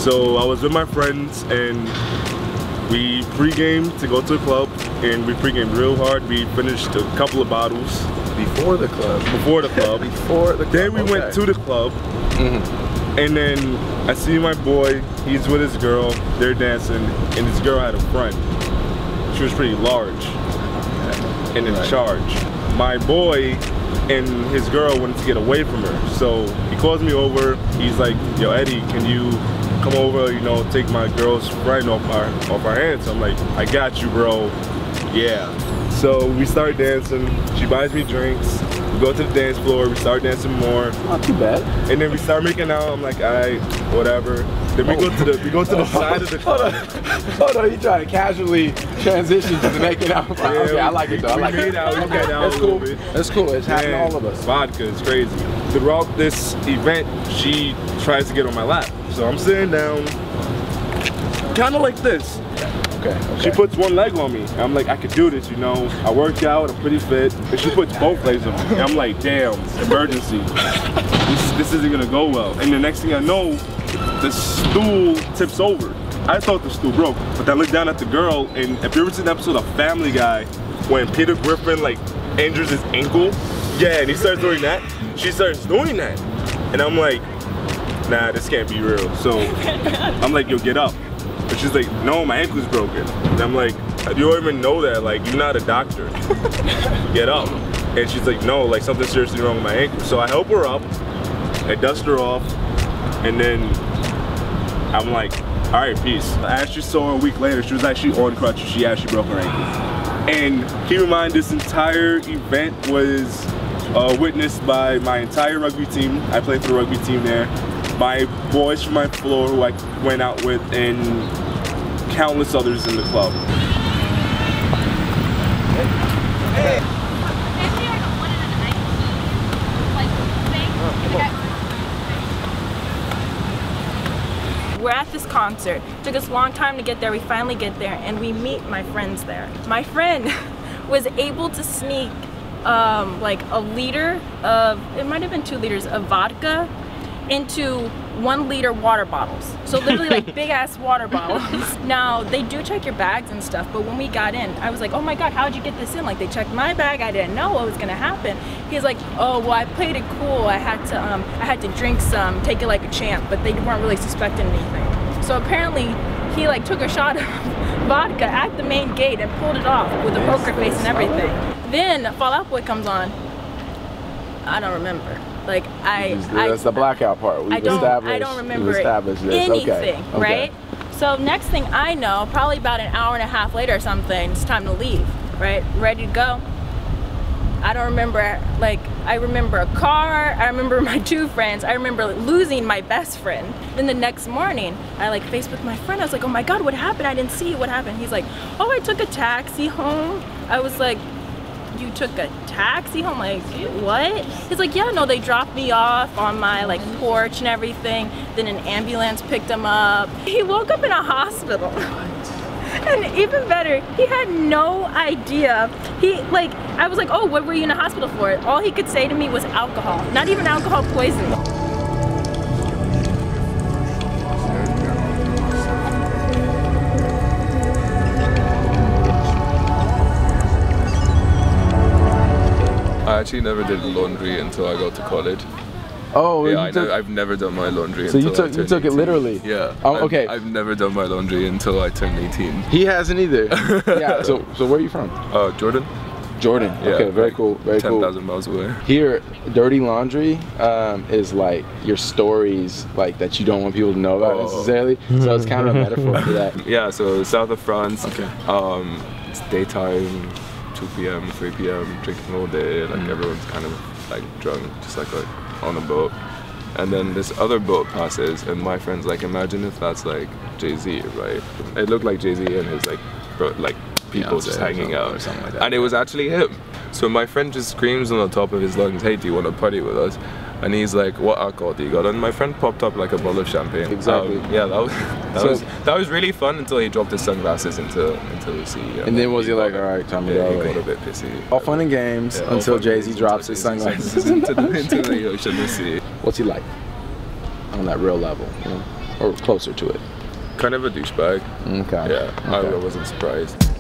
So I was with my friends and we pre-gamed to go to a club, and we pre-gamed real hard. We finished a couple of bottles. Before the club? Before the club. Before the club. Then we went to the club, and then I see my boy, he's with his girl, they're dancing, and his girl had a friend. She was pretty large and in charge. My boy and his girl wanted to get away from her, so he calls me over. He's like, yo Eddie, can you come over, you know, take my girl's friend off our hands? I'm like, I got you, bro. Yeah. So we start dancing. She buys me drinks. We go to the dance floor. We start dancing more. Not too bad. And then we start making out. I'm like, alright, whatever. Then we go to the side of the club. Hold on, you trying to casually transition to the making out. Yeah, okay, I like it though. I like it. That's cool. That's cool. It's happening to all of us. Vodka is crazy. Throughout this event, she tries to get on my lap. So I'm sitting down, kind of like this. Okay. She puts one leg on me. I'm like, I could do this, you know. I worked out, I'm pretty fit. And she puts both legs on me. And I'm like, damn, emergency. This isn't gonna go well. And the next thing I know, the stool tips over. I thought the stool broke, but I looked down at the girl, and if you ever seen the episode of Family Guy, when Peter Griffin like injures his ankle, yeah, and he starts doing that, she starts doing that. And I'm like, nah, this can't be real. So I'm like, yo, get up. But she's like, no, my ankle's broken. And I'm like, you don't even know that, like, you're not a doctor. Get up. And she's like, no, like something's seriously wrong with my ankle. So I help her up, I dust her off, and then I'm like, all right, peace. I actually saw her a week later. She was actually on crutches. She actually broke her ankle. And keep in mind, this entire event was witnessed by my entire rugby team. I played for the rugby team there. My boys from my floor who I went out with, and countless others in the club. We're at this concert. It took us a long time to get there. We finally get there and we meet my friends there. My friend was able to sneak like a liter of, it might have been 2 liters of vodka into 1 liter water bottles. So literally like big ass water bottles. Now they do check your bags and stuff, but when we got in, I was like, oh my God, how'd you get this in? Like they checked my bag, I didn't know what was gonna happen. He's like, oh, well I played it cool. I had to drink some, take it like a champ, but they weren't really suspecting anything. So apparently he like took a shot of vodka at the main gate and pulled it off with a poker face and everything. Then Fall Out Boy comes on. I don't remember. Like that's the blackout part. I don't remember anything, okay. right? So next thing I know, probably about an hour and a half later or something, it's time to leave, right? Ready to go. I don't remember, like, I remember a car, I remember my 2 friends, I remember losing my best friend. Then the next morning, I like Facebooked my friend, I was like, oh my God, what happened? I didn't see you, what happened? He's like, oh, I took a taxi home. I was like, you took a taxi home? Like, what? He's like, yeah, no, they dropped me off on my like porch and everything. Then an ambulance picked him up. He woke up in a hospital. And even better, he had no idea. I was like, oh, what were you in the hospital for? All he could say to me was alcohol, not even alcohol poisoning. I actually never did laundry until I got to college. Oh, yeah, I've never done my laundry so until I you took it literally? Yeah. Okay. I've never done my laundry until I turned 18. He hasn't either. Yeah. So where are you from? Jordan. Jordan. Yeah, okay, very cool. Very 10,000 miles away. Here, dirty laundry is like your stories like that you don't want people to know about necessarily. So it's kind of a metaphor for that. Yeah. So south of France. Okay. It's daytime. 2 p.m., 3 p.m., drinking all day, like everyone's kind of like drunk, just like on a boat. And then this other boat passes, and my friend's like, imagine if that's like Jay-Z, right? It looked like Jay-Z and his people just hanging out or something like that. And it was actually him. So my friend just screams on the top of his lungs, hey, do you want to party with us? And he's like, what alcohol do you got? And my friend popped up like a bottle of champagne. Exactly. Yeah, that was really fun until he dropped his sunglasses into the sea. And then was he like, all right, time to go? He got a bit pissy. All fun and games until Jay-Z drops his sunglasses into the ocean, the sea. What's he like on that real level? You know? or closer to it? Kind of a douchebag. Okay. Yeah, I wasn't surprised.